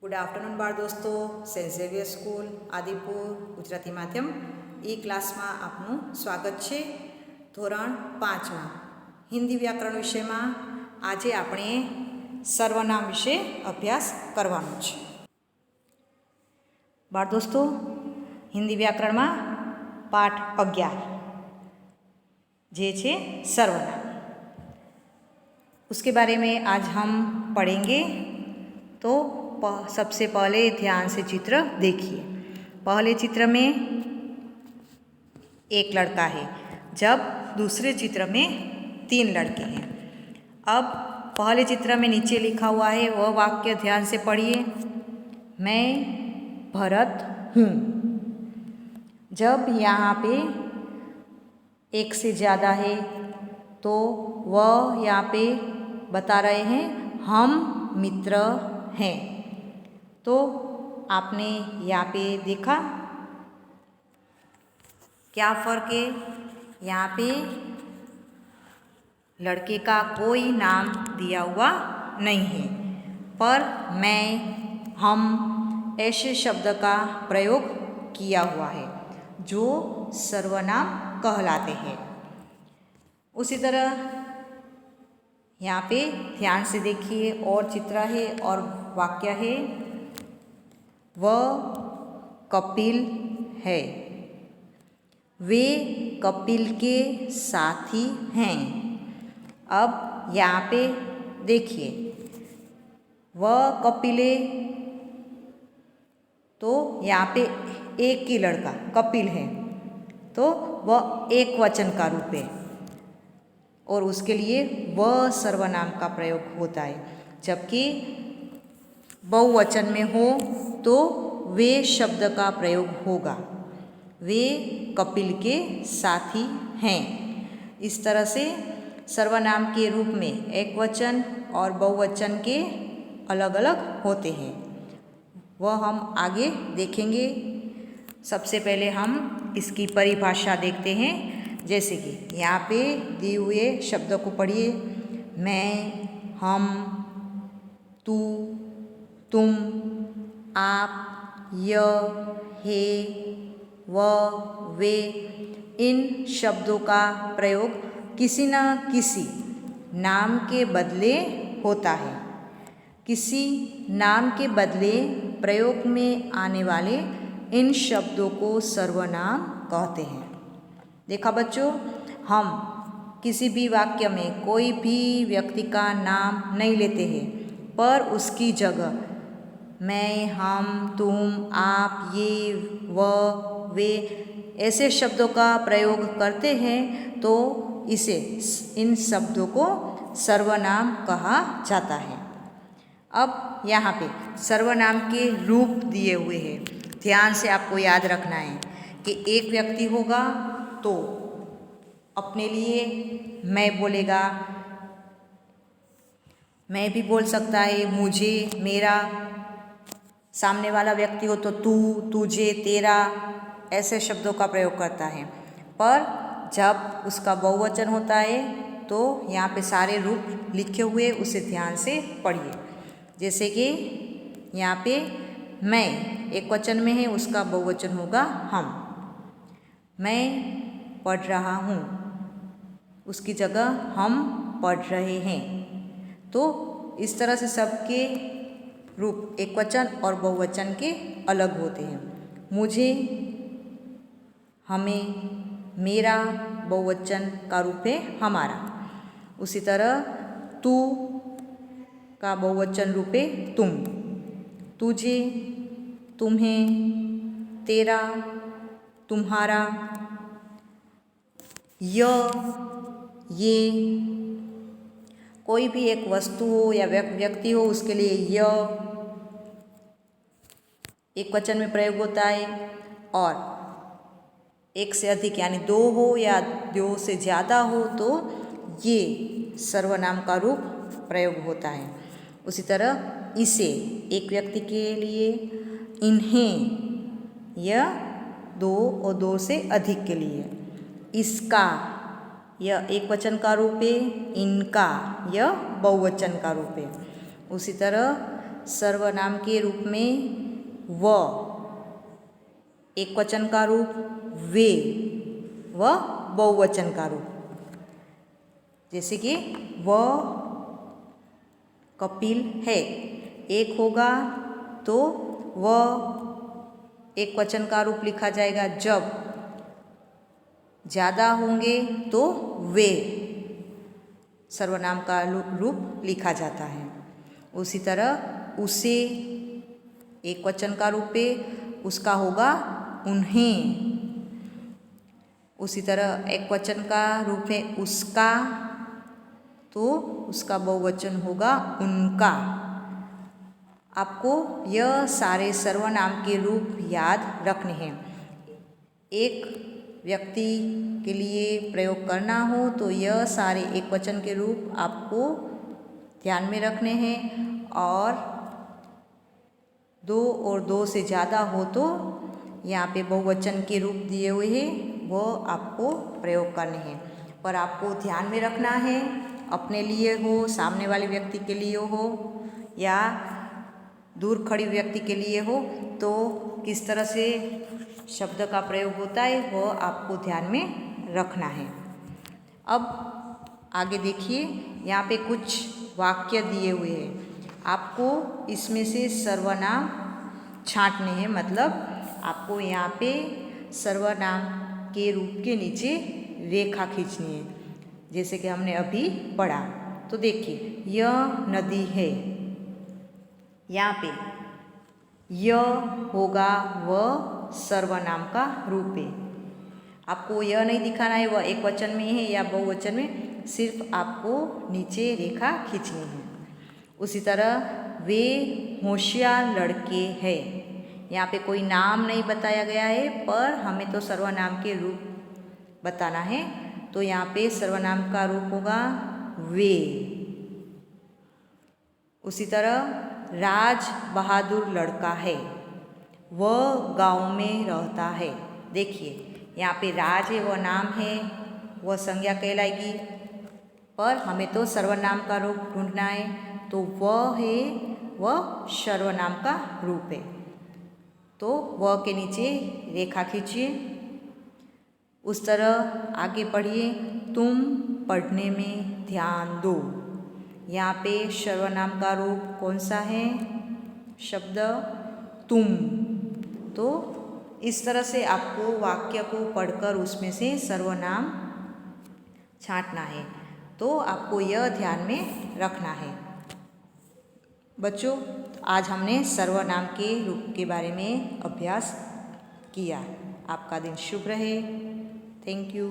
Good afternoon બાળ દોસ્તો. Saint Xavier school Adipur Gujarati માધ્યમ ક્લાસમાં આપનું સ્વાગત છે. ધોરણ 5માં હિન્દી વ્યાકરણ વિષયમાં આજે આપણે સર્વનામ વિશે અભ્યાસ કરવાનો છે. બાળ દોસ્તો, હિન્દી વ્યાકરણમાં પાઠ 11 જે છે सर्वनाम, उसके बारे में आज हम पढ़ेंगे. तो सबसे पहले ध्यान से चित्र देखिए. पहले चित्र में एक लड़का है, जब दूसरे चित्र में 3 लड़के हैं. अब पहले चित्र में नीचे लिखा हुआ है वह वाक्य ध्यान से पढ़िए. मैं भरत हूँ. जब यहाँ पे एक से ज़्यादा है तो वह यहाँ पे बता रहे हैं हम मित्र हैं. तो आपने यहाँ पे देखा क्या फ़र्क है. यहाँ पे लड़के का कोई नाम दिया हुआ नहीं है, पर मैं हम ऐसे शब्द का प्रयोग किया हुआ है जो सर्वनाम कहलाते हैं. उसी तरह यहाँ पे ध्यान से देखिए, और चित्र है और वाक्य है. वह कपिल है. वे कपिल के साथी हैं. अब यहाँ पे देखिए, वह कपिल है तो यहाँ पे एक ही लड़का कपिल है तो वह एक वचन का रूप है और उसके लिए वह सर्वनाम का प्रयोग होता है. जबकि बहुवचन में हो तो वे शब्द का प्रयोग होगा. वे कपिल के साथी हैं. इस तरह से सर्वनाम के रूप में एक वचन और बहुवचन के अलग अलग होते हैं. वह हम आगे देखेंगे. सबसे पहले हम इसकी परिभाषा देखते हैं. जैसे कि यहाँ पे दिए हुए शब्दों को पढ़िए. मैं, हम, तू, तुम, आप, यह, हे, वह, वे. इन शब्दों का प्रयोग किसी न किसी नाम के बदले होता है. किसी नाम के बदले प्रयोग में आने वाले इन शब्दों को सर्वनाम कहते हैं. देखा बच्चों, हम किसी भी वाक्य में कोई भी व्यक्ति का नाम नहीं लेते हैं, पर उसकी जगह मैं, हम, तुम, आप, ये, वह, वे ऐसे शब्दों का प्रयोग करते हैं तो इसे इन शब्दों को सर्वनाम कहा जाता है. अब यहाँ पे सर्वनाम के रूप दिए हुए हैं. ध्यान से आपको याद रखना है कि एक व्यक्ति होगा तो अपने लिए मैं बोलेगा. मैं भी बोल सकता है मुझे, मेरा. सामने वाला व्यक्ति हो तो तू, तुझे, तेरा ऐसे शब्दों का प्रयोग करता है. पर जब उसका बहुवचन होता है तो यहाँ पे सारे रूप लिखे हुए, उसे ध्यान से पढ़िए. जैसे कि यहाँ पे मैं एक वचन में है, उसका बहुवचन होगा हम. मैं पढ़ रहा हूँ, उसकी जगह हम पढ़ रहे हैं. तो इस तरह से सबके रूप एक वचन और बहुवचन के अलग होते हैं. मुझे, हमें, मेरा बहुवचन का रूप है हमारा. उसी तरह तू का बहुवचन रूप है तुम. तुझे, तुम्हें, तेरा, तुम्हारा, ये. कोई भी एक वस्तु हो या व्यक्ति हो, उसके लिए यह एक वचन में प्रयोग होता है. और एक से अधिक यानी 2 हो या 2 से ज़्यादा हो तो ये सर्वनाम का रूप प्रयोग होता है. उसी तरह इसे एक व्यक्ति के लिए, इन्हें यह 2 और 2 से अधिक के लिए. इसका यह एक वचन का रूप है, इनका यह बहुवचन का रूप है. उसी तरह सर्वनाम के रूप में व, एक वचन का रूप वे व बहुवचन का रूप। जैसे कि वह कपिल है, एक होगा तो वह एक वचन का रूप लिखा जाएगा जब, ज़्यादा होंगे तो वे सर्वनाम का रूप लिखा जाता है। उसी तरह उसे एक वचन का रूप पे उसका होगा उन्हें। उसी तरह एक वचन का रूप है उसका, तो उसका बहुवचन होगा उनका। आपको यह सारे सर्वनाम के रूप याद रखने हैं। एक व्यक्ति के लिए प्रयोग करना हो तो यह सारे एक वचन के रूप आपको ध्यान में रखने हैं, और दो और दो से ज़्यादा हो तो यहाँ पे बहुवचन के रूप दिए हुए हैं, वो आपको प्रयोग करने हैं। पर आपको ध्यान में रखना है, अपने लिए हो, सामने वाले व्यक्ति के लिए हो या दूर खड़ी व्यक्ति के लिए हो, तो किस तरह से शब्द का प्रयोग होता है वो आपको ध्यान में रखना है। अब आगे देखिए, यहाँ पे कुछ वाक्य दिए हुए हैं। आपको इसमें से सर्वनाम छांटने हैं, मतलब आपको यहाँ पे सर्वनाम के रूप के नीचे रेखा खींचनी है, जैसे कि हमने अभी पढ़ा। तो देखिए, यह नदी है, यहाँ पे यह होगा वह सर्वनाम का रूप है। आपको यह नहीं दिखाना है वह एक वचन में है या बहुवचन में, सिर्फ आपको नीचे रेखा खींचनी है। उसी तरह वे होशियार लड़के हैं, यहाँ पे कोई नाम नहीं बताया गया है, पर हमें तो सर्वनाम के रूप बताना है, तो यहाँ पे सर्वनाम का रूप होगा वे। उसी तरह राज बहादुर लड़का है, वह गांव में रहता है। देखिए, यहाँ पे राज है वह नाम है, वह संज्ञा कहलाएगी, पर हमें तो सर्वनाम का रूप ढूंढना है, तो वह है वह सर्वनाम का रूप है। तो वह के नीचे रेखा खींचिए। उस तरह आगे पढ़िए, तुम पढ़ने में ध्यान दो। यहाँ पे सर्वनाम का रूप कौन सा है? शब्द तुम। तो इस तरह से आपको वाक्य को पढ़कर उसमें से सर्वनाम छांटना है, तो आपको यह ध्यान में रखना है। बच्चों, आज हमने सर्वनाम के रूप के बारे में अभ्यास किया। आपका दिन शुभ रहे। Thank you.